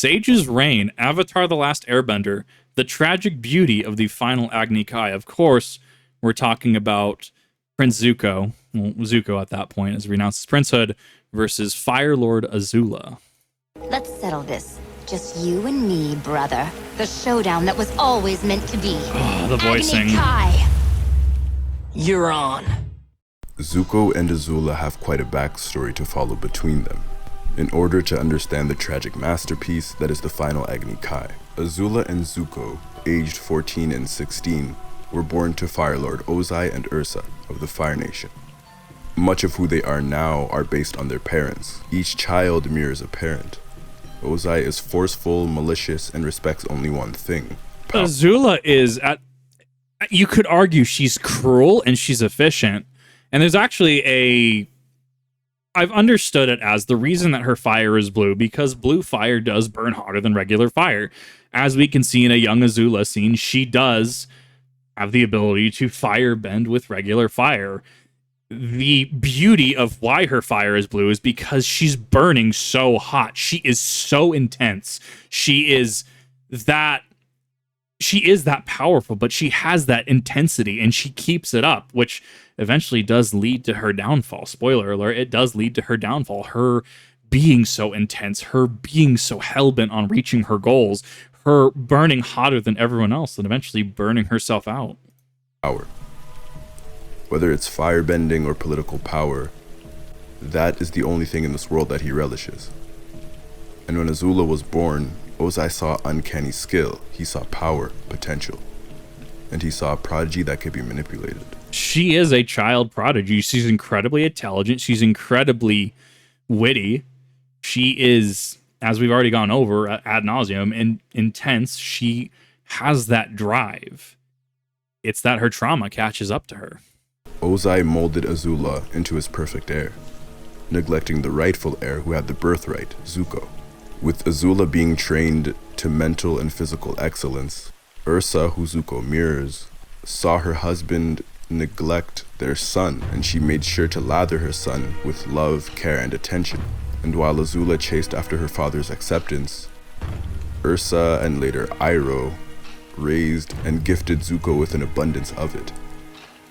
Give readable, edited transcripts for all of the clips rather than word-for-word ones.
Sage's Reign, Avatar the Last Airbender, the tragic beauty of the Final Agni Kai. Of course, we're talking about Prince Zuko, well, Zuko at that point has renounced his princehood, versus Fire Lord Azula. Let's settle this. Just you and me, brother. The showdown that was always meant to be. Oh, the voicing. Agni Kai. You're on. Zuko and Azula have quite a backstory to follow between them, in order to understand the tragic masterpiece that is the Final Agni Kai. Azula and Zuko, aged 14 and 16, were born to Fire Lord Ozai and Ursa of the Fire Nation. Much of who they are now are based on their parents. Each child mirrors a parent. Ozai is forceful, malicious, and respects only one thing: power. Azula is you could argue she's cruel and she's efficient. And there's actually I've understood it as the reason that her fire is blue, because blue fire does burn hotter than regular fire. As we can see in a young Azula scene, she does have the ability to fire bend with regular fire. The beauty of why her fire is blue is because she's burning so hot. She is so intense. She is that powerful, but she has that intensity and she keeps it up, which eventually does lead to her downfall. Spoiler alert, it does lead to her downfall. Her being so intense, her being so hellbent on reaching her goals, her burning hotter than everyone else and eventually burning herself out. Power. Whether it's firebending or political power, that is the only thing in this world that he relishes. And when Azula was born, Ozai saw uncanny skill, he saw power, potential, and he saw a prodigy that could be manipulated. She is a child prodigy. She's incredibly intelligent. She's incredibly witty. She is, as we've already gone over ad nauseum, and intense. She has that drive. It's that her trauma catches up to her. Ozai molded Azula into his perfect heir, neglecting the rightful heir who had the birthright, Zuko. With Azula being trained to mental and physical excellence, Ursa, who Zuko mirrors, saw her husband neglect their son, and she made sure to lather her son with love, care, and attention. And while Azula chased after her father's acceptance, Ursa and later Iroh raised and gifted Zuko with an abundance of it.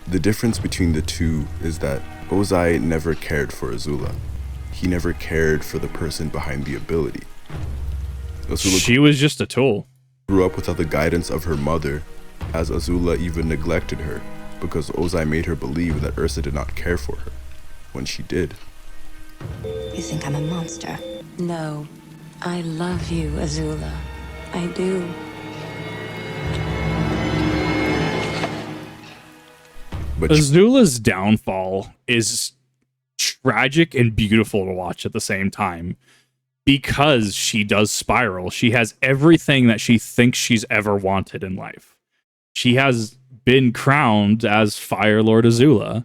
The difference between the two is that Ozai never cared for Azula. He never cared for the person behind the ability. Azula She was just a tool. Grew up without the guidance of her mother, as Azula even neglected her, because Ozai made her believe that Ursa did not care for her, when she did. You think I'm a monster? No, I love you, Azula. I do. But Azula's downfall is tragic and beautiful to watch at the same time, because she does spiral. She has everything that she thinks she's ever wanted in life. She has been crowned as Fire Lord Azula,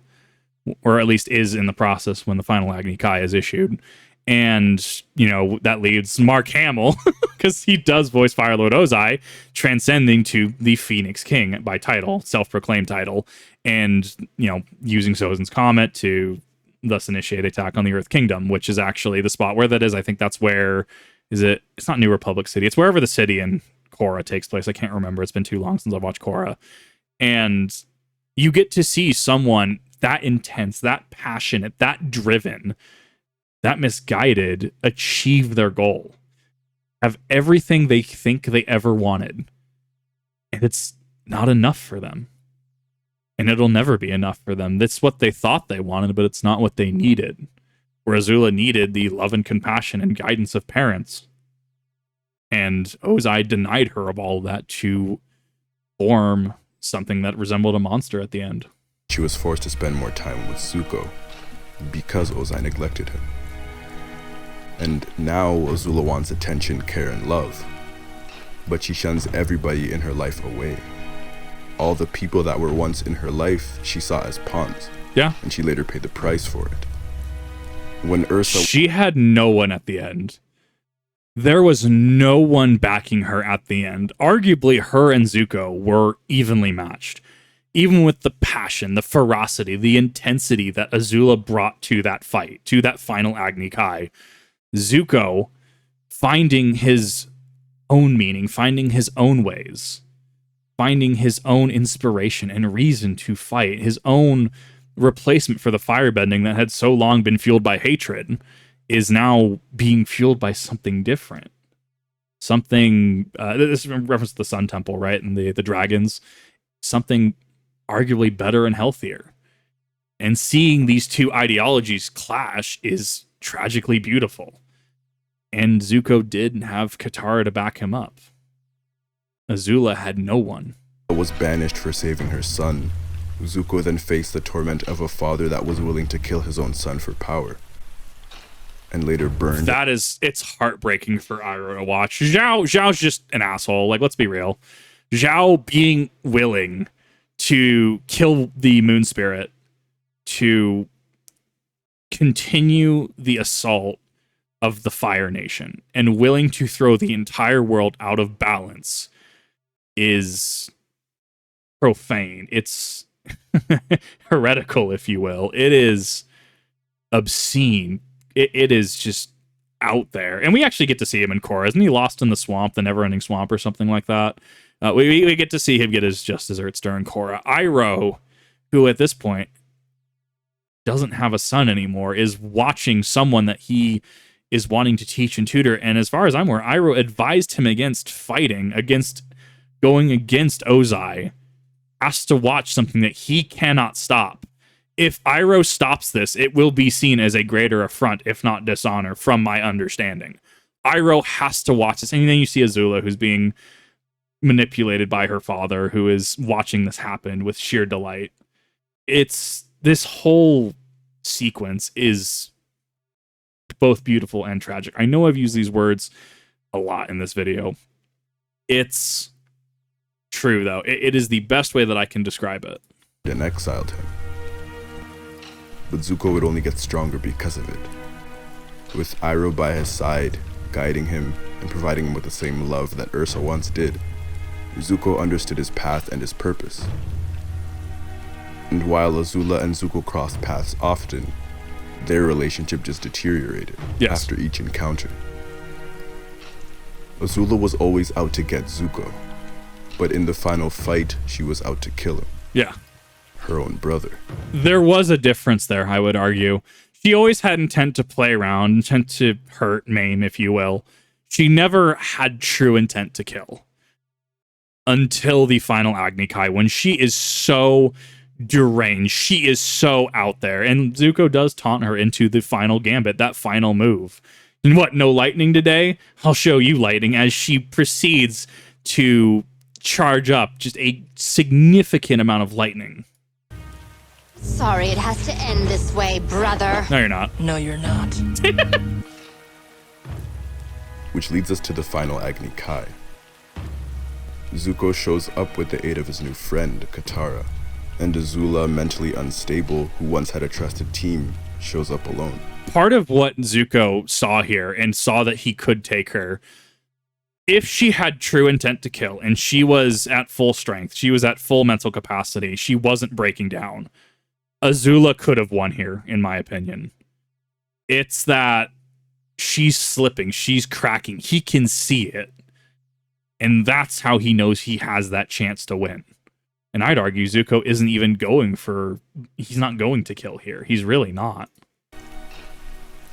or at least is in the process when the Final Agni Kai is issued. And, you know, that leaves Mark Hamill, because he does voice Fire Lord Ozai, transcending to the Phoenix King by title, self-proclaimed title, and, you know, using Sozin's Comet to thus initiate attack on the Earth Kingdom, which is actually the spot where that is. I think that's where, it's not New Republic City. It's wherever the city in Korra takes place. I can't remember. It's been too long since I've watched Korra. And you get to see someone that intense, that passionate, that driven, that misguided achieve their goal, have everything they think they ever wanted, and it's not enough for them, and it'll never be enough for them. That's what they thought they wanted, but it's not what they needed. Where Azula needed the love and compassion and guidance of parents, and Ozai denied her of all of that to form something that resembled a monster at the end. she was forced to spend more time with Zuko because Ozai neglected him. And now Azula wants attention, care, and love, but she shuns everybody in her life away. All the people that were once in her life, she saw as pawns. Yeah. And she later paid the price for it. When Ursa... She had no one at the end. There was no one backing her at the end. Arguably, her and Zuko were evenly matched. Even with the passion, the ferocity, the intensity that Azula brought to that fight, to that final Agni Kai, Zuko, finding his own meaning, finding his own ways, finding his own inspiration and reason to fight, his own replacement for the firebending that had so long been fueled by hatred is now being fueled by something different. Something, this is in reference to the Sun Temple, right? And the dragons, something arguably better and healthier. And seeing these two ideologies clash is tragically beautiful. And Zuko did have Katara to back him up. Azula had no one. Was banished for saving her son. Zuko then faced the torment of a father that was willing to kill his own son for power. And later burned. It's heartbreaking for Iroh to watch. Zhao's just an asshole. Like, let's be real. Zhao being willing to kill the moon spirit to continue the assault of the Fire Nation and willing to throw the entire world out of balance is profane. It's heretical, if you will. It is obscene. It is just out there. And we actually get to see him in Korra. Isn't he lost in the swamp, the never-ending swamp or something like that? We get to see him get his just desserts during Korra. Iroh, who at this point doesn't have a son anymore, is watching someone that he is wanting to teach and tutor. And as far as I'm aware, Iroh advised him against fighting, against going against Ozai, has to watch something that he cannot stop. If Iroh stops this, it will be seen as a greater affront, if not dishonor, from my understanding. Iroh has to watch this. And then you see Azula, who's being manipulated by her father, who is watching this happen with sheer delight. This whole sequence is both beautiful and tragic. I know I've used these words a lot in this video. It's true, though. It is the best way that I can describe it. And exiled him. But Zuko would only get stronger because of it. With Iroh by his side, guiding him and providing him with the same love that Ursa once did, Zuko understood his path and his purpose. And while Azula and Zuko crossed paths often, their relationship just deteriorated after each encounter. Azula was always out to get Zuko, but in the final fight, she was out to kill him. Yeah. Her own brother. There was a difference there, I would argue. She always had intent to play around, intent to hurt, maim, if you will. She never had true intent to kill. Until the final Agni Kai, when she is so deranged, she is so out there. And Zuko does taunt her into the final gambit, that final move. And what, no lightning today? I'll show you lightning, as she proceeds to charge up just a significant amount of lightning. Sorry it has to end this way, brother. No, you're not. No, you're not. Which leads us to the final Agni Kai. Zuko shows up with the aid of his new friend, Katara, and Azula, mentally unstable, who once had a trusted team, shows up alone. Part of what Zuko saw here and saw that he could take her, if she had true intent to kill and she was at full strength, she was at full mental capacity, she wasn't breaking down, Azula could have won here, in my opinion. It's that she's slipping, she's cracking, he can see it. And that's how he knows he has that chance to win. And I'd argue Zuko isn't even he's not going to kill here. He's really not.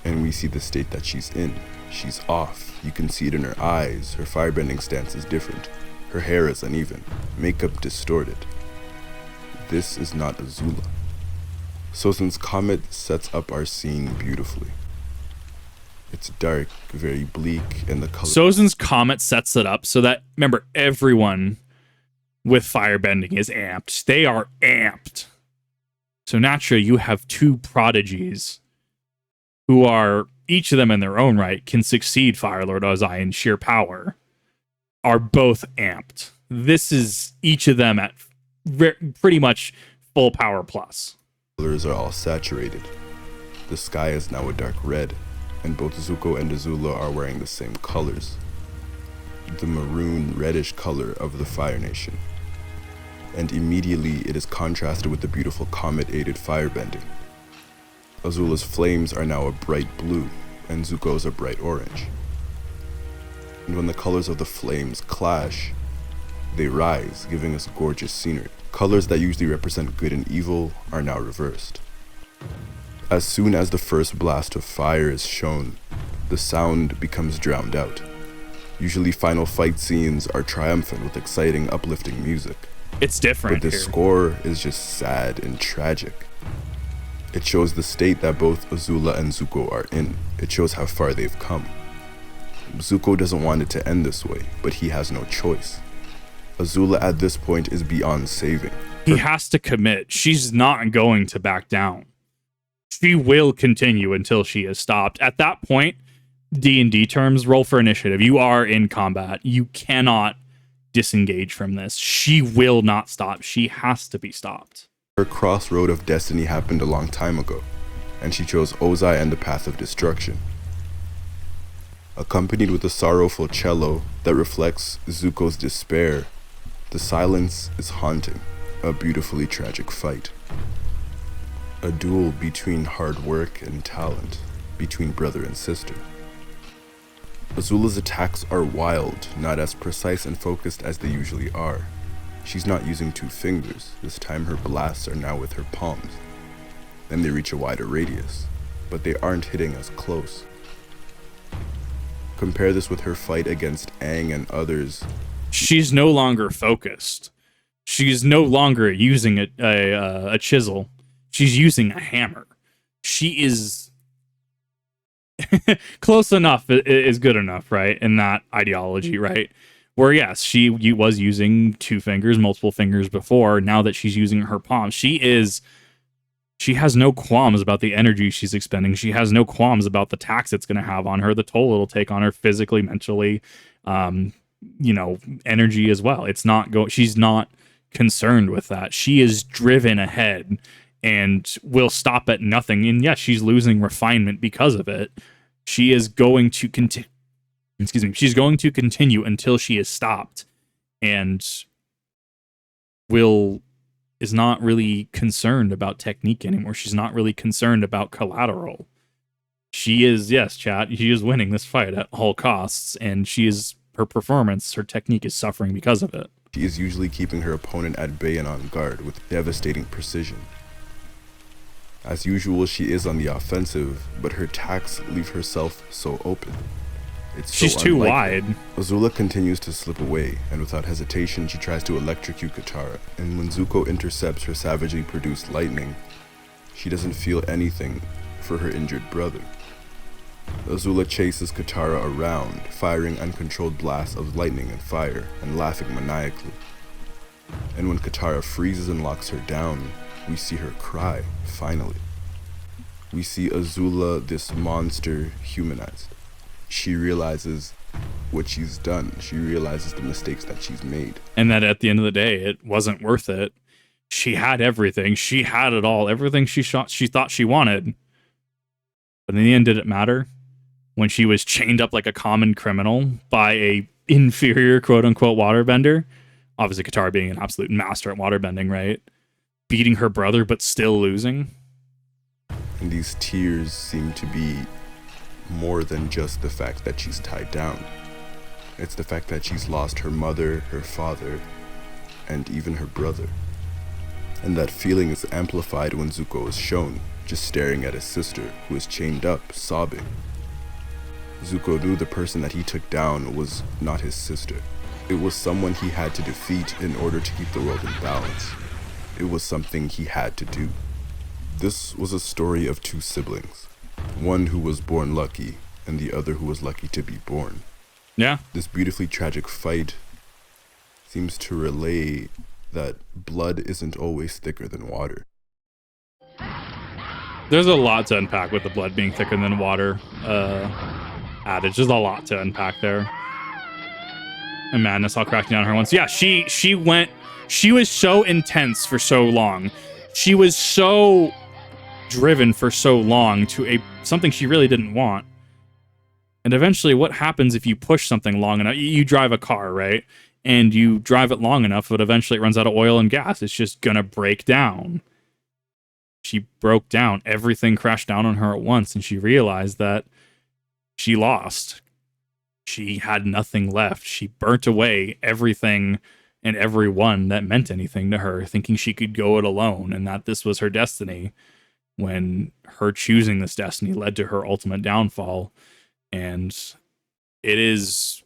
And we see the state that she's in. She's off. You can see it in her eyes. Her firebending stance is different. Her hair is uneven. Makeup distorted. This is not Azula. Sozin's comet sets up our scene beautifully. It's dark, very bleak, and the color... Sozin's comet sets it up so that, remember, everyone with firebending is amped. They are amped. So naturally, you have two prodigies who are, each of them in their own right, can succeed Fire Lord Ozai in sheer power, are both amped. This is each of them at pretty much full power plus. Colors are all saturated. The sky is now a dark red, and both Zuko and Azula are wearing the same colors. The maroon reddish color of the Fire Nation. And immediately it is contrasted with the beautiful comet-aided firebending. Azula's flames are now a bright blue, and Zuko's a bright orange. And when the colors of the flames clash, they rise, giving us gorgeous scenery. Colors that usually represent good and evil are now reversed. As soon as the first blast of fire is shown, the sound becomes drowned out. Usually final fight scenes are triumphant with exciting, uplifting music. It's different But this here. score is just sad and tragic. It shows the state that both Azula and Zuko are in. It shows how far they've come. Zuko doesn't want it to end this way, but he has no choice. Azula at this point is beyond saving. He has to commit. She's not going to back down. She will continue until she is stopped. At that point, D&D terms, roll for initiative. You are in combat. You cannot disengage from this. She will not stop. She has to be stopped. Her crossroad of destiny happened a long time ago, and she chose Ozai and the path of destruction. Accompanied with a sorrowful cello that reflects Zuko's despair, the silence is haunting, a beautifully tragic fight. A duel between hard work and talent, between brother and sister. Azula's attacks are wild, not as precise and focused as they usually are. She's not using 2 fingers, this time her blasts are now with her palms. Then they reach a wider radius, but they aren't hitting as close. Compare this with her fight against Aang and others. She's no longer focused. She's no longer using a chisel. She's using a hammer. She is close enough is good enough, right? In that ideology, right? Where yes, she was using 2 fingers, multiple fingers before. Now that she's using her palms, she has no qualms about the energy she's expending. She has no qualms about the tax it's going to have on her, the toll it'll take on her physically, mentally, energy as well. She's not concerned with that. She is driven ahead and will stop at nothing. And yes, she's losing refinement because of it. She is going to continue. She's going to continue until she is stopped, and is not really concerned about technique anymore. She's not really concerned about collateral. She is, yes, chat, she is winning this fight at all costs, and her performance, her technique is suffering because of it. She is usually keeping her opponent at bay and on guard with devastating precision. As usual, she is on the offensive, but her attacks leave herself so open. She's too wide. Azula continues to slip away, and without hesitation, she tries to electrocute Katara. And when Zuko intercepts her savagely produced lightning, she doesn't feel anything for her injured brother. Azula chases Katara around, firing uncontrolled blasts of lightning and fire, and laughing maniacally. And when Katara freezes and locks her down, we see her cry, finally. We see Azula, this monster, humanized. She realizes what she's done. She realizes the mistakes that she's made. And that at the end of the day, it wasn't worth it. She had everything. She had it all. Everything she thought she wanted. But in the end, did it matter? When she was chained up like a common criminal by a inferior quote-unquote waterbender. Obviously, Katara being an absolute master at waterbending, right? Beating her brother, but still losing. And these tears seem to be more than just the fact that she's tied down. It's the fact that she's lost her mother, her father, and even her brother. And that feeling is amplified when Zuko is shown, just staring at his sister, who is chained up, sobbing. Zuko knew the person that he took down was not his sister. It was someone he had to defeat in order to keep the world in balance. It was something he had to do. This was a story of 2 siblings. One who was born lucky, and the other who was lucky to be born. Yeah. This beautifully tragic fight seems to relay that blood isn't always thicker than water. There's a lot to unpack with the blood being thicker than water adage. There's a lot to unpack there. And Madness all cracking down her once. Yeah, she was so intense for so long. She was so driven for so long to something she really didn't want. And eventually, what happens if you push something long enough? You drive a car, right? And you drive it long enough, but eventually it runs out of oil and gas. It's just gonna break down. She broke down. Everything crashed down on her at once, and she realized that she lost. she had nothing left. She burnt away everything and everyone that meant anything to her, thinking she could go it alone and that this was her destiny, when her choosing this destiny led to her ultimate downfall. And it is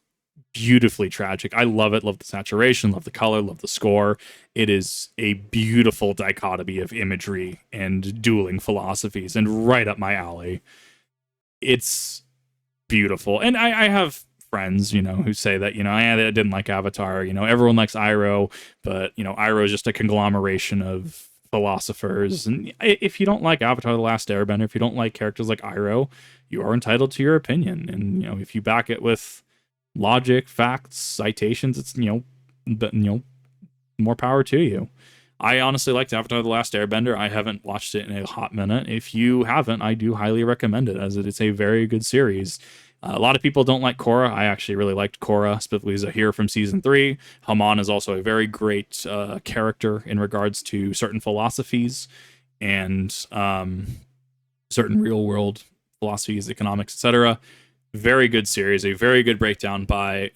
beautifully tragic. I love it. Love the saturation, love the color, love the score. It is a beautiful dichotomy of imagery and dueling philosophies, and right up my alley. It's beautiful. And I have friends, who say that, I didn't like Avatar. Everyone likes Iroh, but, Iroh is just a conglomeration of philosophers. And if you don't like Avatar the Last Airbender, if you don't like characters like Iroh, you are entitled to your opinion. And, if you back it with logic, facts, citations, it's, more power to you. I honestly liked Avatar the Last Airbender. I haven't watched it in a hot minute. If you haven't, I do highly recommend it, as it is a very good series. A lot of people don't like Korra. I actually really liked Korra, specifically Zahir from season 3. Haman is also a very great character in regards to certain philosophies and certain real world philosophies, economics, etc. Very good series, a very good breakdown by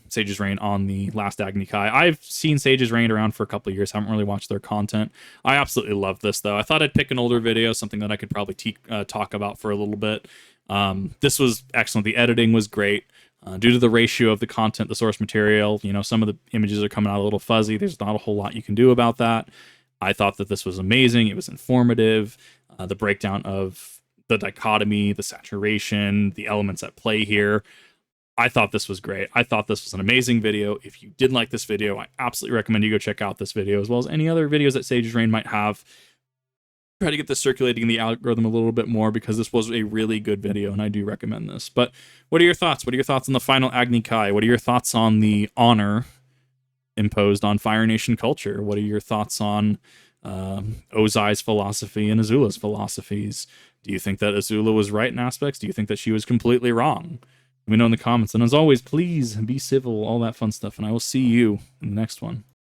Sage's Reign on the Last Agni Kai. I've seen Sage's Reign around for a couple of years, haven't really watched their content. I absolutely love this, though. I thought I'd pick an older video, something that I could probably talk about for a little bit. This was excellent. The editing was great. Due to the ratio of the content, the source material, some of the images are coming out a little fuzzy. There's not a whole lot you can do about that. I thought that this was amazing. It was informative. The breakdown of the dichotomy, the saturation, the elements at play here. I thought this was great. I thought this was an amazing video. If you did like this video, I absolutely recommend you go check out this video, as well as any other videos that Sage's Reign might have. Try to get this circulating in the algorithm a little bit more, because this was a really good video and I do recommend this. But what are your thoughts? What are your thoughts on the Final Agni Kai? What are your thoughts on the honor imposed on Fire Nation culture? What are your thoughts on Ozai's philosophy and Azula's philosophies? Do you think that Azula was right in aspects? Do you think that she was completely wrong? Let me know in the comments. And as always, please be civil, all that fun stuff. And I will see you in the next one.